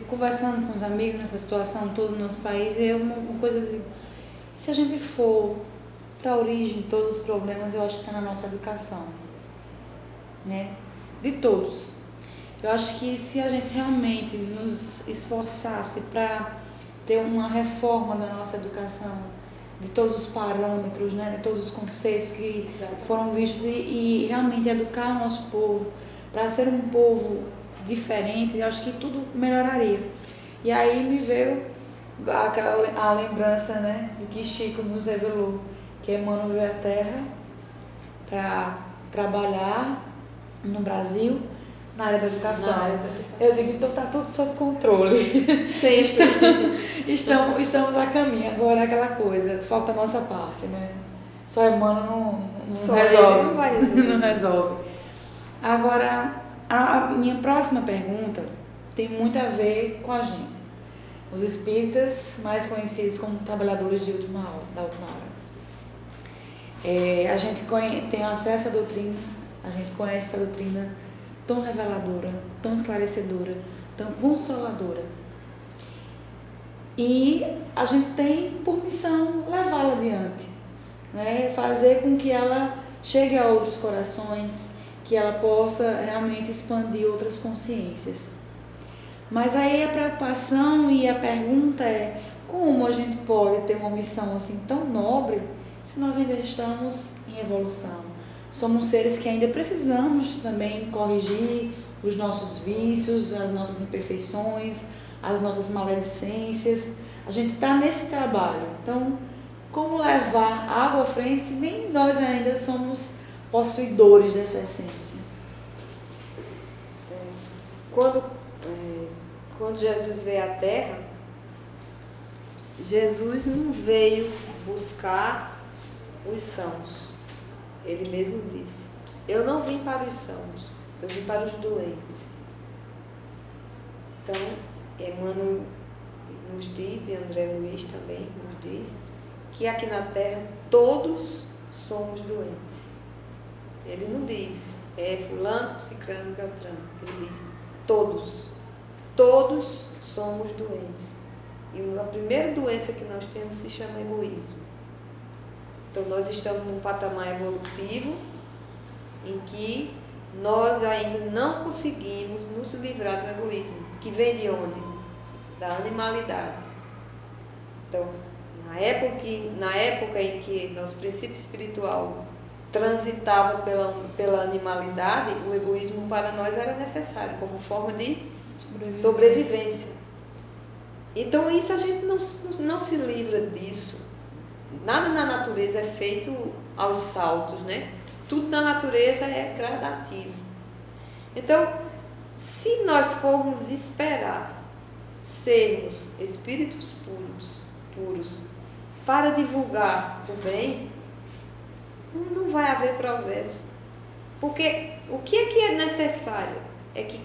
conversando com os amigos nessa situação toda no nosso país, é uma coisa de, se a gente for para a origem de todos os problemas, eu acho que está na nossa educação, né? De todos. Eu acho que se a gente realmente nos esforçasse para ter uma reforma da nossa educação, de todos os parâmetros, né, de todos os conceitos que foram vistos e realmente educar o nosso povo para ser um povo diferente, eu acho que tudo melhoraria. E aí me veio a lembrança, né, de que Chico nos revelou que Emmanuel veio à Terra para trabalhar no Brasil na área da educação. Eu digo, então está tudo sob controle. Estamos a caminho. Agora é aquela coisa, falta a nossa parte, né? Só Emmanuel não resolve. Não vai resolver. Não resolve. Agora, a minha próxima pergunta tem muito a ver com a gente. Os espíritas, mais conhecidos como trabalhadores de última hora, da última hora. A gente tem acesso à doutrina, a gente conhece essa doutrina tão reveladora, tão esclarecedora, tão consoladora. E a gente tem por missão levá-la adiante, né? Fazer com que ela chegue a outros corações, que ela possa realmente expandir outras consciências. Mas aí a preocupação e a pergunta é: como a gente pode ter uma missão assim tão nobre se nós ainda estamos em evolução? Somos seres que ainda precisamos também corrigir os nossos vícios, as nossas imperfeições, as nossas maledicências. A gente está nesse trabalho. Então, como levar água à frente se nem nós ainda somos possuidores dessa essência? Quando Jesus veio à Terra, Jesus não veio buscar os sãos. Ele mesmo disse: eu não vim para os sãos, eu vim para os doentes. Então, Emmanuel nos diz, e André Luiz também nos diz, que aqui na Terra todos somos doentes. Ele não diz, fulano, cicrano, beltrano. Ele diz, todos somos doentes. E a primeira doença que nós temos se chama egoísmo. Então, nós estamos num patamar evolutivo em que nós ainda não conseguimos nos livrar do egoísmo, que vem de onde? Da animalidade. Então, na época em que nosso princípio espiritual transitava pela animalidade, o egoísmo para nós era necessário como forma de sobrevivência. Então, isso a gente não se livra disso. Nada na natureza é feito aos saltos, né? Tudo na natureza é gradativo. Então, se nós formos esperar sermos espíritos puros para divulgar o bem, não vai haver progresso. Porque o que é necessário é que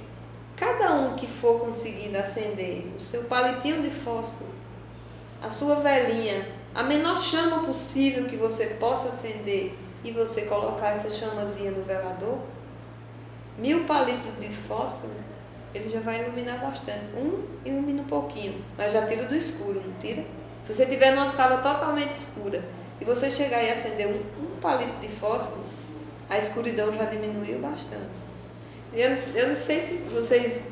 cada um que for conseguindo acender o seu palitinho de fósforo, a sua velinha, a menor chama possível que você possa acender e você colocar essa chamazinha no velador, 1000 palitos de fósforo, ele já vai iluminar bastante. Ilumina um pouquinho, mas já tira do escuro, não tira? Se você estiver numa sala totalmente escura e você chegar e acender um palito de fósforo, a escuridão já diminuiu bastante. Eu não sei se vocês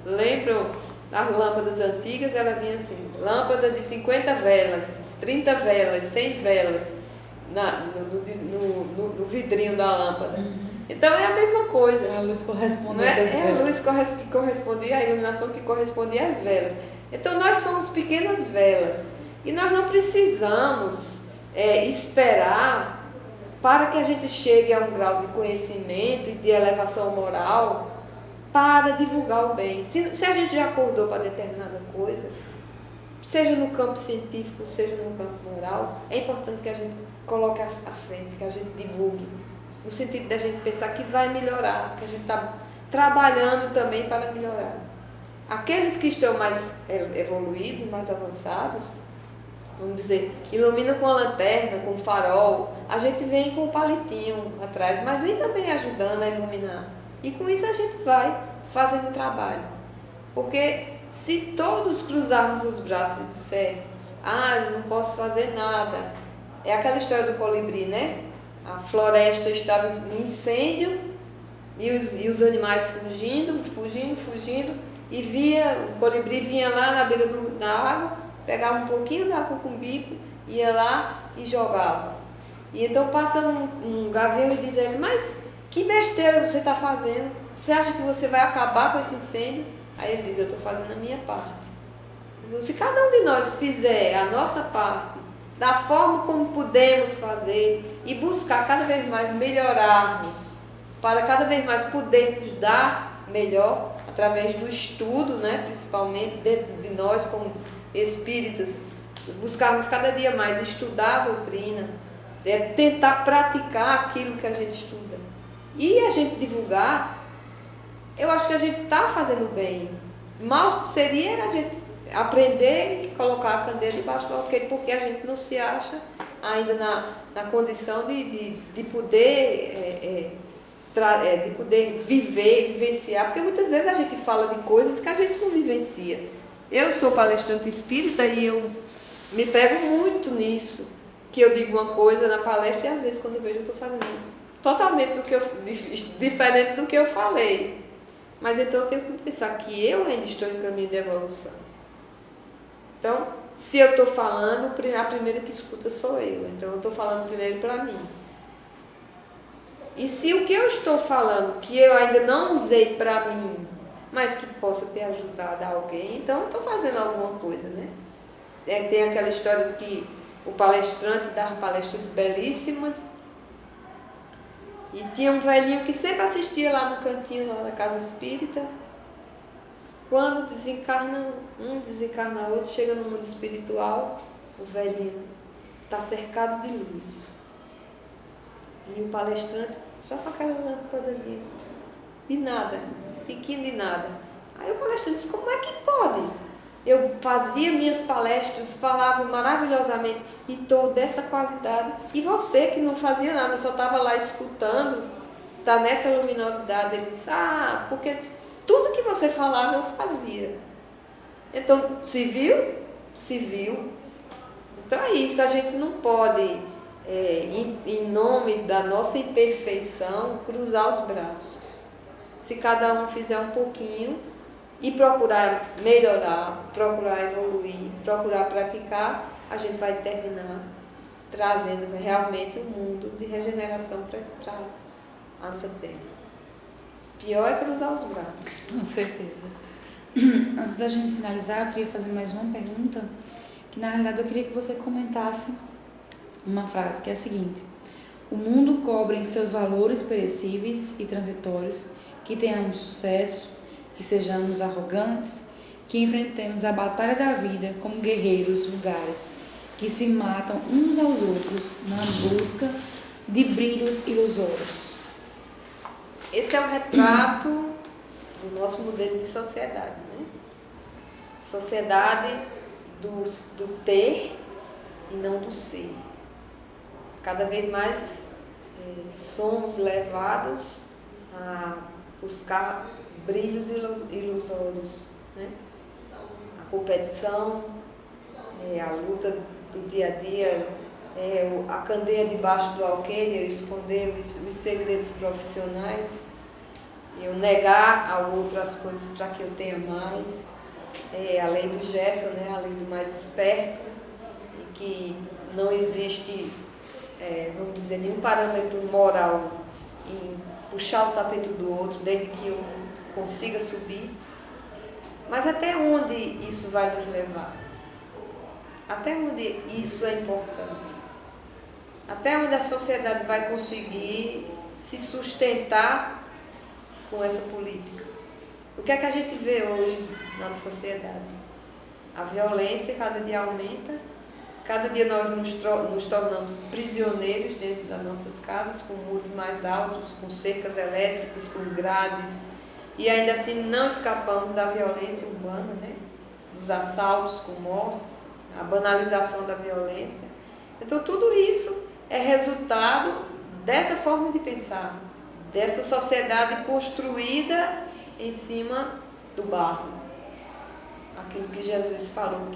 lembram das lâmpadas antigas, ela vinha assim, lâmpada de 50 velas, 30 velas, 100 velas no vidrinho da lâmpada. Então é a mesma coisa. A luz corresponde às velas. É a luz que correspondia, a iluminação que correspondia às velas. Então nós somos pequenas velas e nós não precisamos esperar para que a gente chegue a um grau de conhecimento e de elevação moral, para divulgar o bem. Se a gente já acordou para determinada coisa, seja no campo científico, seja no campo moral, é importante que a gente coloque à frente, que a gente divulgue, no sentido da gente pensar que vai melhorar, que a gente está trabalhando também para melhorar. Aqueles que estão mais evoluídos, mais avançados, vamos dizer, iluminam com a lanterna, com o farol, a gente vem com o palitinho atrás, mas vem também ajudando a iluminar. E com isso a gente vai fazendo o trabalho. Porque se todos cruzarmos os braços e disser, eu não posso fazer nada, é aquela história do colibri, né? A floresta estava em incêndio e os animais fugindo, e o colibri vinha lá na beira da água, pegava um pouquinho da água com o bico, ia lá e jogava. E então passa um gavião e diz a ele, mas que besteira você está fazendo? Você acha que você vai acabar com esse incêndio? Aí ele diz, eu estou fazendo a minha parte. Então, se cada um de nós fizer a nossa parte, da forma como podemos fazer e buscar cada vez mais melhorarmos, para cada vez mais podermos dar melhor, através do estudo, né, principalmente dentro de nós como espíritas, buscarmos cada dia mais estudar a doutrina, tentar praticar aquilo que a gente estuda e a gente divulgar, eu acho que a gente está fazendo bem. Mal seria a gente aprender e colocar a candeia debaixo do alqueire, porque a gente não se acha ainda na condição de poder de poder vivenciar, porque muitas vezes a gente fala de coisas que a gente não vivencia. Eu sou palestrante espírita e eu me pego muito nisso, que eu digo uma coisa na palestra e às vezes quando eu vejo eu estou fazendo totalmente diferente do que eu falei. Mas então eu tenho que pensar que eu ainda estou em caminho de evolução. Então, se eu estou falando, a primeira que escuta sou eu. Então eu estou falando primeiro para mim. E se o que eu estou falando, que eu ainda não usei para mim, mas que possa ter ajudado alguém, então eu estou fazendo alguma coisa, né? Tem aquela história de que o palestrante dava palestras belíssimas e tinha um velhinho que sempre assistia lá no cantinho, lá na casa espírita. Quando desencarna outro, chega no mundo espiritual, o velhinho está cercado de luz. E o palestrante só com aquela lâmpadazinha, de nada, pequeno de nada. Aí o palestrante disse, como é que pode? Eu fazia minhas palestras, falava maravilhosamente e estou dessa qualidade. E você que não fazia nada, só estava lá escutando, está nessa luminosidade. Ele disse, porque tudo que você falava eu fazia. Então, se viu? Se viu. Então é isso, a gente não pode... em nome da nossa imperfeição, cruzar os braços. Se cada um fizer um pouquinho e procurar melhorar, procurar evoluir, procurar praticar, a gente vai terminar trazendo realmente um mundo de regeneração para a nossa terra. Pior é cruzar os braços. Com certeza. Antes da gente finalizar, eu queria fazer mais uma pergunta, que na realidade eu queria que você comentasse uma frase que é a seguinte: o mundo cobra em seus valores perecíveis e transitórios que tenhamos sucesso, que sejamos arrogantes, que enfrentemos a batalha da vida como guerreiros vulgares, que se matam uns aos outros na busca de brilhos ilusórios. Esse é o retrato do nosso modelo de sociedade, né? Sociedade do ter e não do ser. Cada vez mais somos levados a buscar brilhos ilusórios, né? A competição, a luta do dia a dia, a candeia debaixo do alqueire, eu esconder os segredos profissionais, eu negar ao outro as coisas para que eu tenha mais, a lei do Gerson, né? A lei do mais esperto, e que não existe... vamos dizer, nenhum parâmetro moral em puxar o tapete do outro, desde que eu consiga subir. Mas até onde isso vai nos levar? Até onde isso é importante? Até onde a sociedade vai conseguir se sustentar com essa política? O que é que a gente vê hoje na sociedade? A violência cada dia aumenta, cada dia nós nos tornamos prisioneiros dentro das nossas casas, com muros mais altos, com cercas elétricas, com grades, e ainda assim não escapamos da violência urbana, né? Dos assaltos com mortes, a banalização da violência. Então tudo isso é resultado dessa forma de pensar, dessa sociedade construída em cima do barro. Aquilo que Jesus falou,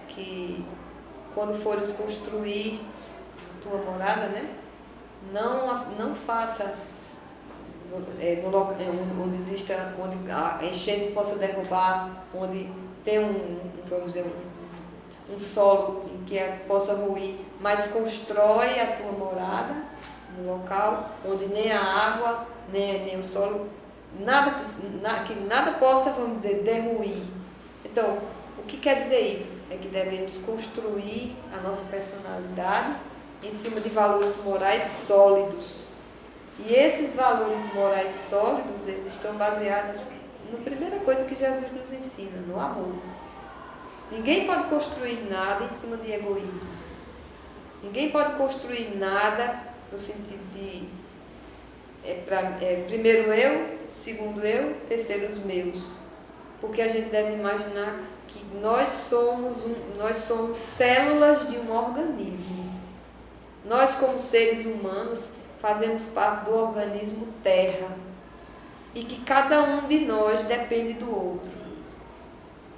que quando fores construir tua morada, né? Não faça onde exista, onde a enchente possa derrubar, onde tem vamos dizer, um solo em que possa ruir, mas constrói a tua morada no local onde nem a água, nem o solo, que nada possa, vamos dizer, derruir. Então, o que quer dizer isso? É que devemos construir a nossa personalidade em cima de valores morais sólidos. E esses valores morais sólidos, eles estão baseados na primeira coisa que Jesus nos ensina, no amor. Ninguém pode construir nada em cima de egoísmo. Ninguém pode construir nada no sentido de primeiro eu, segundo eu, terceiro os meus. Porque a gente deve imaginar que nós somos células de um organismo. Nós, como seres humanos, fazemos parte do organismo Terra. E que cada um de nós depende do outro.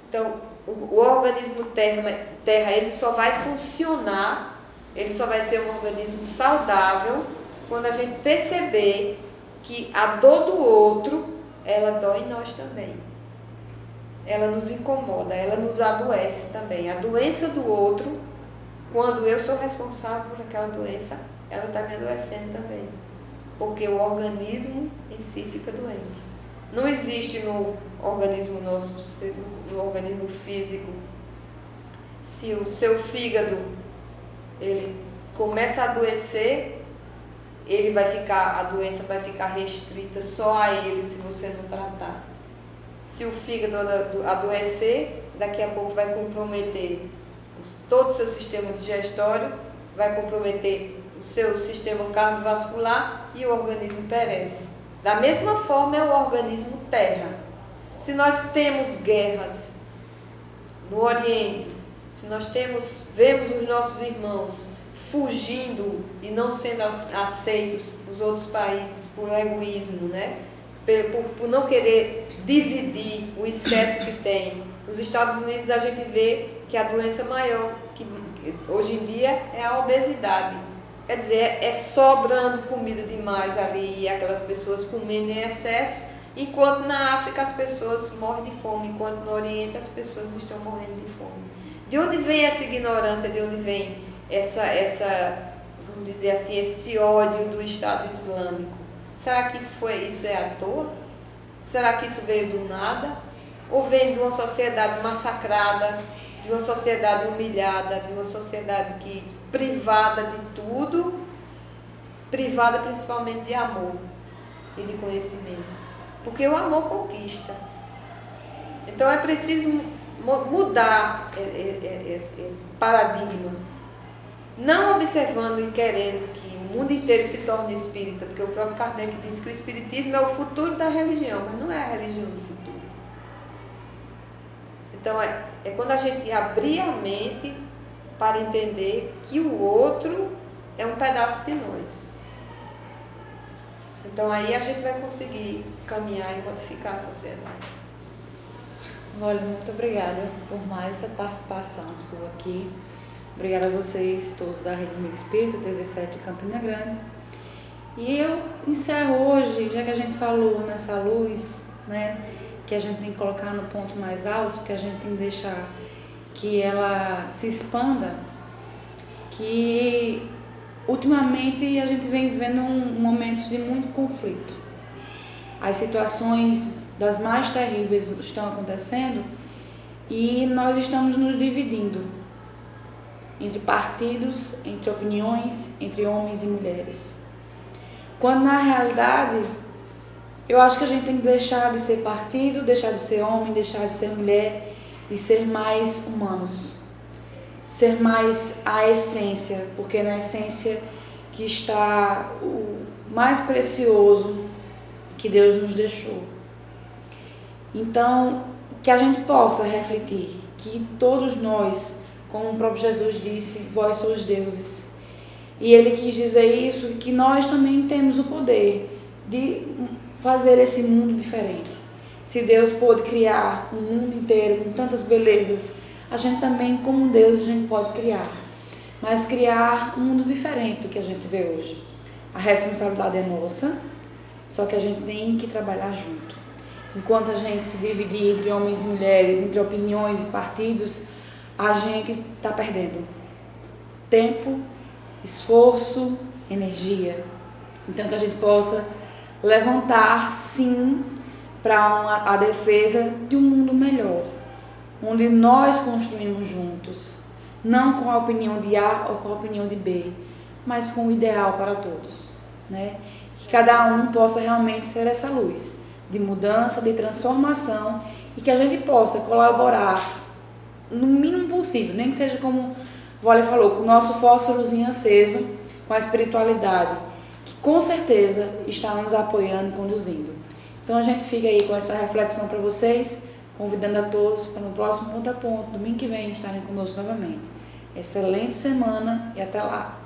Então, o organismo Terra, ele só vai funcionar, ele só vai ser um organismo saudável quando a gente perceber que a dor do outro, ela dói em nós também. Ela nos incomoda, ela nos adoece também. A doença do outro, quando eu sou responsável por aquela doença, ela está me adoecendo também. Porque o organismo em si fica doente. Não existe no organismo nosso, no organismo físico, se o seu fígado ele começa a adoecer, a doença vai ficar restrita só a ele se você não tratar. Se o fígado adoecer, daqui a pouco vai comprometer todo o seu sistema digestório, vai comprometer o seu sistema cardiovascular e o organismo perece. Da mesma forma é o organismo Terra. Se nós temos guerras no Oriente, se nós vemos os nossos irmãos fugindo e não sendo aceitos nos outros países por egoísmo, né? Por não querer dividir o excesso que tem. Nos Estados Unidos a gente vê que a doença maior, que hoje em dia, é a obesidade. Quer dizer, é sobrando comida demais ali, e aquelas pessoas comendo em excesso, enquanto na África as pessoas morrem de fome, enquanto no Oriente as pessoas estão morrendo de fome. De onde vem essa ignorância, de onde vem vamos dizer assim, esse ódio do Estado Islâmico? Será que isso é à toa? Será que isso veio do nada? Ou vem de uma sociedade massacrada, de uma sociedade humilhada, de uma sociedade privada de tudo, privada principalmente de amor e de conhecimento? Porque o amor conquista. Então é preciso mudar esse paradigma. Não observando e querendo que o mundo inteiro se torne espírita, porque o próprio Kardec diz que o espiritismo é o futuro da religião, mas não é a religião do futuro. Então é quando a gente abrir a mente para entender que o outro é um pedaço de nós. Então aí a gente vai conseguir caminhar e modificar a sociedade. Olha, muito obrigada por mais essa participação sua aqui. Obrigada a vocês todos da Rede Amigo Espírita, TV7 de Campina Grande. E eu encerro hoje, já que a gente falou nessa luz, né, que a gente tem que colocar no ponto mais alto, que a gente tem que deixar que ela se expanda, que ultimamente a gente vem vivendo momentos de muito conflito. As situações das mais terríveis estão acontecendo e nós estamos nos dividindo entre partidos, entre opiniões, entre homens e mulheres. Quando na realidade, eu acho que a gente tem que deixar de ser partido, deixar de ser homem, deixar de ser mulher e ser mais humanos. Ser mais a essência, porque na essência que está o mais precioso que Deus nos deixou. Então, que a gente possa refletir que todos nós, como o próprio Jesus disse, vós sois deuses. E ele quis dizer isso, que nós também temos o poder de fazer esse mundo diferente. Se Deus pôde criar um mundo inteiro com tantas belezas, a gente também, como Deus, a gente pode criar. Mas criar um mundo diferente do que a gente vê hoje. A responsabilidade é nossa, só que a gente tem que trabalhar junto. Enquanto a gente se dividir entre homens e mulheres, entre opiniões e partidos, a gente está perdendo tempo, esforço, energia. Então, que a gente possa levantar, sim, para a defesa de um mundo melhor, onde nós construímos juntos, não com a opinião de A ou com a opinião de B, mas com o ideal para todos, né? Que cada um possa realmente ser essa luz de mudança, de transformação, e que a gente possa colaborar no mínimo possível, nem que seja como o Vole falou, com o nosso fósforozinho aceso, com a espiritualidade, que com certeza está nos apoiando e conduzindo. Então a gente fica aí com essa reflexão para vocês, convidando a todos para no próximo Ponto a Ponto, domingo que vem, estarem conosco novamente. Excelente semana e até lá!